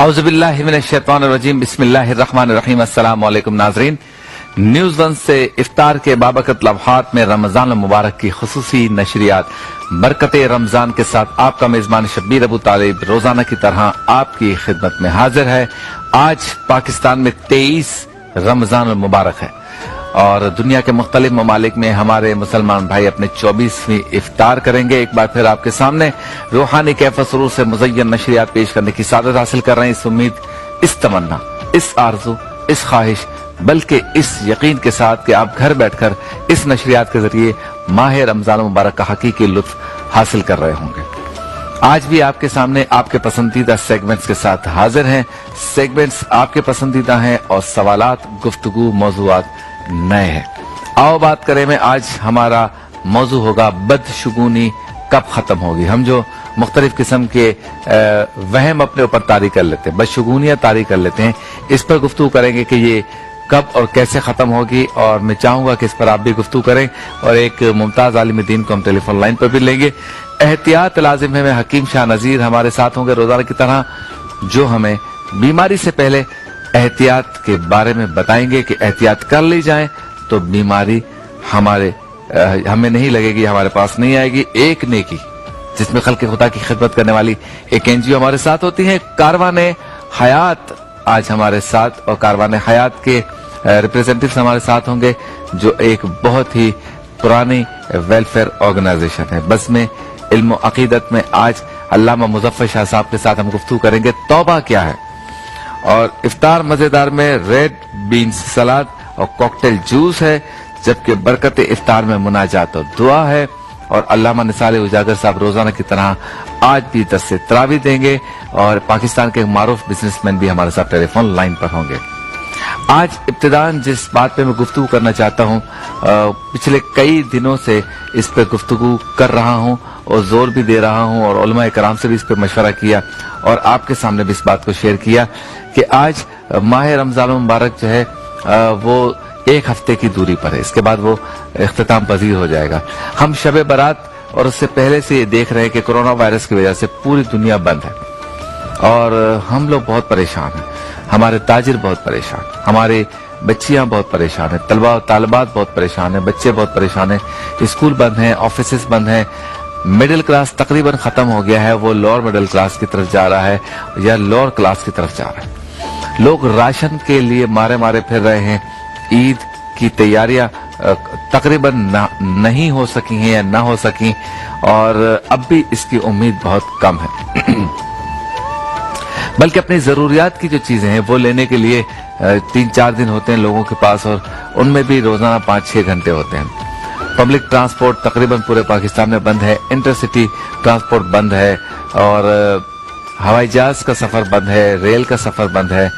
औज़ुबिल्लाहि मिनश्शैतानिर्रजीम बिस्मिल्लाहिर्रहमानिर्रहीम। अस्सलाम वालेकुम नाज़रीन। न्यूज़ वन से इफ्तार के बाबरकत लम्हात में रमजान मुबारक की खुसूसी नशरियात बरकत रमजान के साथ आपका मेजबान शब्बीर अबू तालिब रोजाना की तरह आपकी खिदमत में हाजिर है। आज पाकिस्तान में 23 रमजान मुबारक है और दुनिया के मुख्तलिफ ममालिक में हमारे मुसलमान भाई अपने 24वीं इफ्तार करेंगे। एक बार फिर आपके सामने रूहानी कैफ सुरूर से मुज़य्यन नशरियात पेश करने की सादत हासिल कर रहे हैं। इस उम्मीद, इस तमन्ना, इस आरज़ू, इस ख्वाहिश, बल्कि इस यकीन के साथ कि आप घर बैठकर इस नशरियात के जरिए माह रमजान मुबारक का हकीकी लुत्फ हासिल कर रहे होंगे। आज भी आपके सामने आपके पसंदीदा सेगमेंट्स के साथ हाजिर हैं। सेगमेंट्स आपके पसंदीदा हैं और सवालात, गुफ्तगू, मौज़ूआत नए हैं। आओ बात करें में आज हमारा मौजू होगा बदशगुनी कब खत्म होगी। हम जो मुख्तलिफ किस्म के वहम अपने ऊपर तारी कर लेते हैं, बदशगुनियां तारी कर लेते हैं, इस पर गुफ्तगू करेंगे कि ये कब और कैसे खत्म होगी। और मैं चाहूंगा कि इस पर आप भी गुफ्तगू करें और एक मुमताज आलिम दीन को हम टेलीफोन लाइन पर भी लेंगे। एहतियात लाजिम है। मैं हकीम शाह नजीर हमारे साथ होंगे रोजाना की तरह, जो हमें बीमारी से पहले एहतियात के बारे में बताएंगे कि एहतियात कर ली जाए तो बीमारी हमें नहीं लगेगी, हमारे पास नहीं आएगी। एक नेकी जिसमें खल्क़े खुदा की खिदमत करने वाली एक एनजीओ हमारे साथ होती है, कारवान हयात आज हमारे साथ, और कारवान हयात के रिप्रेजेंटेटिव्स हमारे साथ होंगे, जो एक बहुत ही पुरानी वेलफेयर ऑर्गेनाइजेशन है। बस में इल्म व अकीदत में आज अल्लामा मुज़फ़्फ़र शाह साहब के साथ हम गुफ्तगू करेंगे तौबा क्या है। और इफ्तार मजेदार में रेड बीन्स सलाद और कॉकटेल जूस है, जबकि बरकत इफ्तार में मुनाजात और दुआ है। और अल्लामा निसार उजागर साहब रोजाना की तरह आज भी दर्स तरावी देंगे और पाकिस्तान के मारूफ बिजनेसमैन भी हमारे साथ टेलीफोन लाइन पर होंगे। आज इब्तिदान जिस बात पे मैं गुफ्तगू करना चाहता हूँ, पिछले कई दिनों से इस पे गुफ्तगू कर रहा हूँ और जोर भी दे रहा हूँ और उलमा कराम से भी इस पे मशवरा किया और आपके सामने भी इस बात को शेयर किया कि आज माह रमजान मुबारक जो है वो एक हफ्ते की दूरी पर है। इसके बाद वो इख्तिताम पजीर हो जाएगा। हम शब बारात और उससे पहले से ये देख रहे हैं कि कोरोना वायरस की वजह से पूरी दुनिया बंद है और हम लोग बहुत परेशान हैं, हमारे ताजिर बहुत परेशान, हमारे बच्चियां बहुत परेशान है, तलबा और तालिबात बहुत परेशान है, बच्चे बहुत परेशान है, स्कूल बंद हैं, ऑफिसेस बंद हैं। मिडिल क्लास तकरीबन खत्म हो गया है, वो लोअर मिडिल क्लास की तरफ जा रहा है या लोअर क्लास की तरफ जा रहा है। लोग राशन के लिए मारे मारे फिर रहे हैं। ईद की तैयारियां तकरीबन नहीं हो सकी हैं या ना हो सकी और अब भी इसकी उम्मीद बहुत कम है। बल्कि अपनी जरूरियात की जो चीजें हैं वो लेने के लिए 3-4 दिन होते हैं लोगों के पास और उनमें भी रोजाना 5-6 घंटे होते हैं। पब्लिक ट्रांसपोर्ट तकरीबन पूरे पाकिस्तान में बंद है, इंटरसिटी ट्रांसपोर्ट बंद है और हवाई जहाज का सफर बंद है, रेल का सफर बंद है।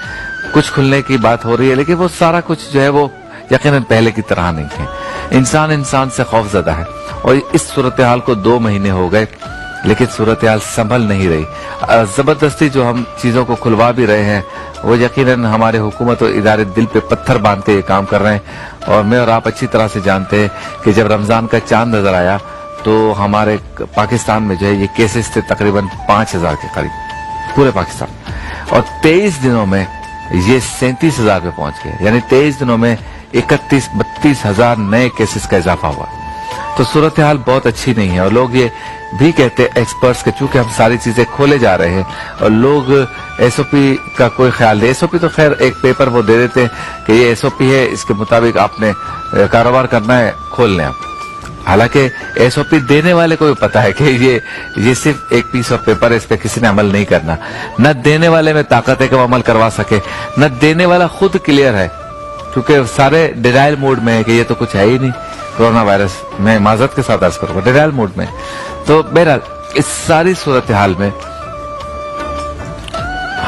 कुछ खुलने की बात हो रही है लेकिन वो सारा कुछ जो है वो यकीनन पहले की तरह नहीं है। इंसान से खौफजदा है और इस सूरत हाल को 2 महीने हो गए लेकिन सूरत हाल संभल नहीं रही। जबरदस्ती जो हम चीजों को खुलवा भी रहे हैं वो यकीनन हमारे हुकूमत और इदारे दिल पे पत्थर बांध के ये काम कर रहे हैं। और मैं और आप अच्छी तरह से जानते हैं कि जब रमजान का चांद नजर आया तो हमारे पाकिस्तान में जो है ये केसेस थे तकरीबन 5000 के करीब पूरे पाकिस्तान और 23 दिनों में ये 37,000 पे पहुंच गए। यानी 23 दिनों में 31-32 हजार नए केसेस का इजाफा हुआ। तो सूरत हाल बहुत अच्छी नहीं है और लोग ये भी कहते हैं एक्सपर्ट्स के, चूंकि हम सारी चीजें खोले जा रहे हैं और लोग एसओपी का कोई ख्याल नहीं। एसओपी तो खैर एक पेपर वो दे देते हैं कि ये एसओपी है, इसके मुताबिक आपने कारोबार करना है, खोल लें आप। हालांकि एसओपी देने वाले को भी पता है कि ये सिर्फ एक पीस ऑफ पेपर है, इस पे किसी ने अमल नहीं करना। न देने वाले में ताकत है कि वो अमल करवा सके, न देने वाला खुद क्लियर है क्योंकि सारे डिनायल मोड में है कि ये तो कुछ है ही नहीं कोरोना वायरस। मैं माजरत के साथ अर्ज करूंगा डिनायल मोड में। तो बहरहाल इस सारी सूरत हाल में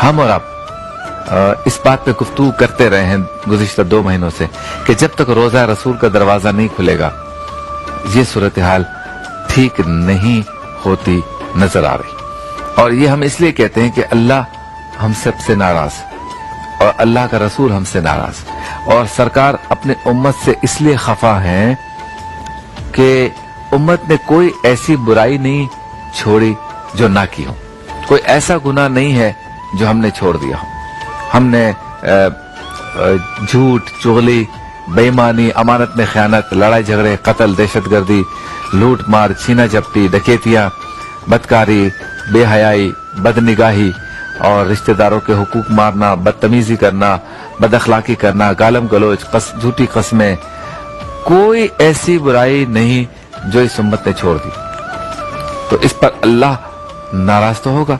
हम और आप इस बात पे गुफ्तगू करते रहे हैं गुज़िश्ता 2 महीनों से कि जब तक रोजा रसूल का दरवाजा नहीं खुलेगा ये सूरत हाल ठीक नहीं होती नजर आ रही। और ये हम इसलिए कहते हैं कि अल्लाह हम सबसे नाराज और अल्लाह का रसूल हमसे नाराज और सरकार अपने उम्मत से इसलिए खफा है कि उम्मत ने कोई ऐसी बुराई नहीं छोड़ी जो ना की हो, कोई ऐसा गुनाह नहीं है जो हमने छोड़ दिया हो। हमने झूठ, चुगली, बेईमानी, अमानत में खयानत, लड़ाई झगड़े, कत्ल, दहशतगर्दी, लूट मार, छीना झपटी, डकैतियां, बदकारी, बेहयाई, बदनिगाही और रिश्तेदारों के हुकूक मारना, बदतमीजी करना, बदअखलाकी करना, गालम गलोच, झूठी कस्में, कोई ऐसी बुराई नहीं जो इस उम्मत ने छोड़ दी। तो इस पर अल्लाह नाराज तो होगा।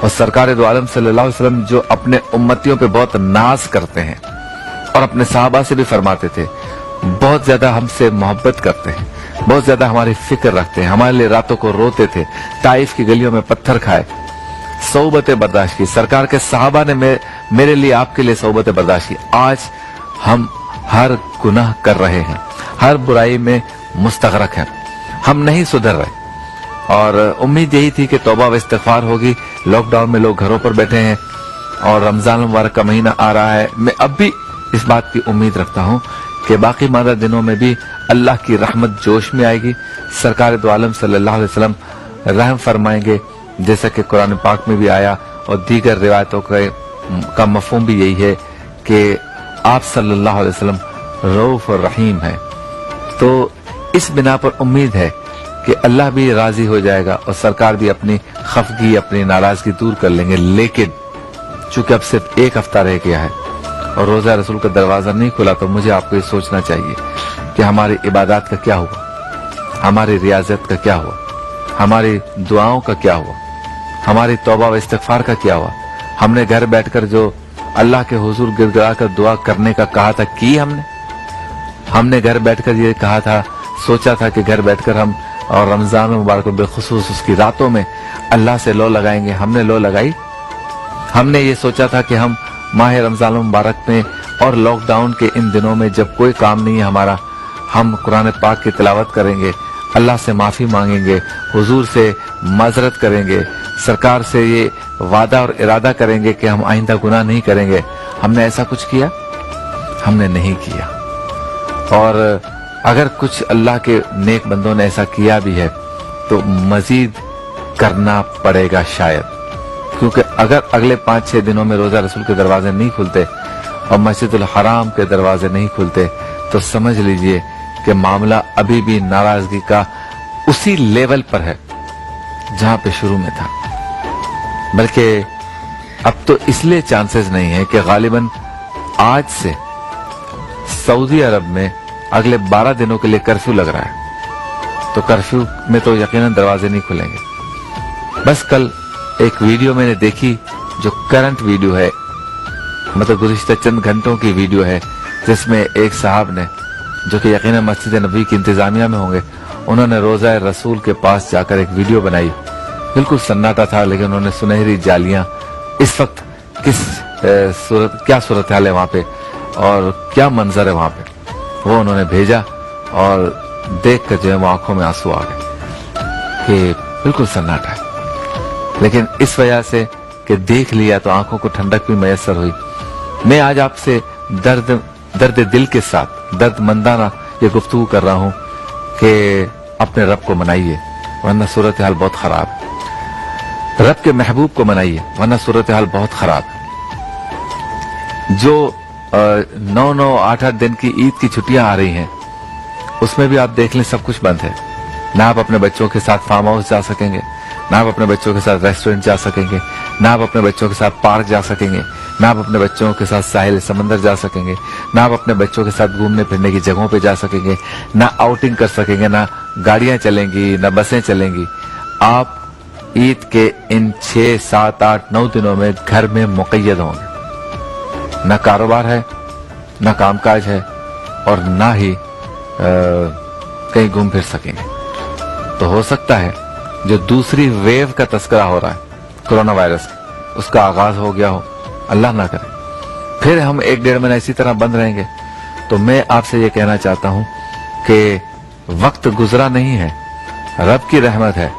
और सरकार दो आलम सल्लल्लाहु अलैहि वसल्लम जो अपने उम्मतियों पे बहुत नाज करते हैं और अपने साहबा से भी फरमाते थे, बहुत ज्यादा हमसे मोहब्बत करते हैं, बहुत ज्यादा हमारी फिक्र रखते हैं, हमारे लिए रातों को रोते थे, ताइफ की गलियों में पत्थर खाए, सोबतें बर्दाश्त की। सरकार के साहबा ने मेरे लिए, आपके लिए सोबतें बर्दाश्त की। आज हम हर गुनाह कर रहे हैं, हर बुराई में मुस्तगरक हैं, हम नहीं सुधर रहे। और उम्मीद यही थी कि तौबा व इस्तिग़फ़ार होगी। लॉकडाउन में लोग घरों पर बैठे हैं और रमजान मुबारक का महीना आ रहा है। मैं अब भी इस बात की उम्मीद रखता हूं कि बाकी मादा दिनों में भी अल्लाह की रहमत जोश में आएगी। सरकार दो आलम सल्लल्लाहु अलैहि वसल्लम रहम फरमाएंगे, जैसा कि कुरान पाक में भी आया और दीगर रिवायतों का मफहूम भी यही है कि आप सल्लल्लाहु अलैहि वसल्लम रऊफ और रहीम है। तो इस बिना पर उम्मीद है कि अल्लाह भी राजी हो जाएगा और सरकार भी अपनी खफगी, अपनी नाराजगी दूर कर लेंगे। लेकिन चूंकि अब सिर्फ एक हफ्ता रह गया है और रोजा रसूल का दरवाजा नहीं खुला, तो मुझे आपको ये सोचना चाहिए कि हमारी इबादत का क्या हुआ, हमारी रियाजत का क्या हुआ, हमारी दुआओं का क्या हुआ, हमारी तौबा व इस्तिग़फ़ार का क्या हुआ। हमने घर बैठकर जो अल्लाह के हुजूर गिड़गिड़ा कर दुआ करने का कहा था, की हमने घर बैठकर ये कहा था, सोचा था कि घर बैठकर हम और रमजान मुबारक बेखुसूस उसकी रातों में अल्लाह से लो लगाएंगे, हमने लो लगाई। हमने ये सोचा था कि हम माह रमजान मुबारक में और लॉकडाउन के इन दिनों में जब कोई काम नहीं है हमारा, हम कुरान पाक की तिलावत करेंगे, अल्लाह से माफी मांगेंगे, हुजूर से माजरत करेंगे, सरकार से ये वादा और इरादा करेंगे कि हम आइंदा गुनाह नहीं करेंगे। हमने ऐसा कुछ किया? हमने नहीं किया। और अगर कुछ अल्लाह के नेक बंदों ने ऐसा किया भी है तो मजीद करना पड़ेगा शायद, क्योंकि अगर अगले 5-6 दिनों में रोजा रसूल के दरवाजे नहीं खुलते और मस्जिदुल हराम के दरवाजे नहीं खुलते, तो समझ लीजिए कि मामला अभी भी नाराजगी का उसी लेवल पर है जहां पे शुरू में था। बल्कि अब तो इसलिए चांसेस नहीं है कि गालिबन आज से सऊदी अरब में अगले 12 दिनों के लिए कर्फ्यू लग रहा है, तो कर्फ्यू में तो यकीनन दरवाजे नहीं खुलेंगे। बस कल एक वीडियो मैंने देखी जो करंट वीडियो है, मतलब गुज़िश्ता चंद घंटों की वीडियो है, जिसमें एक साहब ने, जो कि यकीनन मस्जिद नबी की इंतजामिया में होंगे, उन्होंने रोजा रसूल के पास जाकर एक वीडियो बनाई। बिल्कुल सन्नाटा था, लेकिन उन्होंने सुनहरी जालियां, इस वक्त क्या सूरत हाल है वहां पे और क्या मंजर है वहां पे, वो उन्होंने भेजा और देख कर जो है वो आंखों में आंसू आ गए कि बिल्कुल सन्नाटा है। लेकिन इस वजह से कि देख लिया तो आंखों को ठंडक भी मैसर हुई। मैं आज आपसे दर्द दिल के साथ, दर्द मंदाना ये गुफ्तगू कर रहा हूं कि अपने रब को मनाइए, वरना सूरत हाल बहुत खराब है। रब के महबूब को मनाइए, वरना सूरत हाल बहुत खराब है। जो 9-9, 8-8 दिन की ईद की छुट्टियां आ रही हैं, उसमें भी आप देख लें सब कुछ बंद है। ना आप अपने बच्चों के साथ फार्म हाउस जा सकेंगे, ना आप अपने बच्चों के साथ रेस्टोरेंट जा सकेंगे, ना आप अपने बच्चों के साथ पार्क जा सकेंगे, ना आप अपने बच्चों के साथ साहिल समंदर जा सकेंगे, ना आप अपने बच्चों के साथ घूमने फिरने की जगहों पे जा सकेंगे, ना आउटिंग कर सकेंगे, ना गाड़ियां चलेंगी, ना बसें चलेंगी। आप ईद के इन 6, 7, 8, 9 दिनों में घर में मुक़य्यद होंगे। ना कारोबार है, ना कामकाज है और ना ही कहीं घूम फिर सकेंगे। तो हो सकता है जो दूसरी वेव का तस्करा हो रहा है कोरोना वायरस, उसका आगाज हो गया हो, अल्लाह ना करे, फिर हम 1-1.5 महीना इसी तरह बंद रहेंगे। तो मैं आपसे ये कहना चाहता हूं कि वक्त गुजरा नहीं है, रब की रहमत है,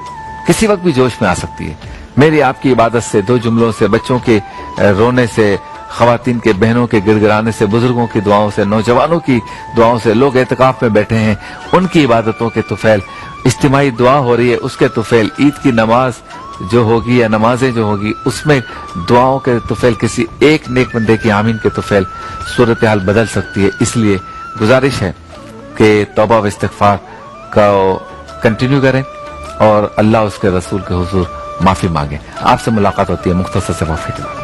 किसी वक्त भी जोश में आ सकती है। मेरी आपकी इबादत से, 2 जुमलों से, बच्चों के रोने से, खवातीन के बहनों के गिड़गिड़ाने से, बुजुर्गों की दुआओं से, नौजवानों की दुआओं से, लोग एतकाफ में बैठे हैं उनकी इबादतों के तुफैल, इज्तिमाई दुआ हो रही है उसके तुफैल, ईद की नमाज جو ہوگی یا نمازیں جو ہوگی اس میں دعاؤں کے طفیل کسی ایک نیک بندے کی آمین کے طفیل صورتحال بدل سکتی ہے. اس لیے گزارش ہے کہ توبہ و استغفار کا کنٹینیو کریں اور اللہ اس کے رسول کے حضور معافی مانگیں. آپ سے ملاقات ہوتی ہے مختصر سے وقفے کے بعد.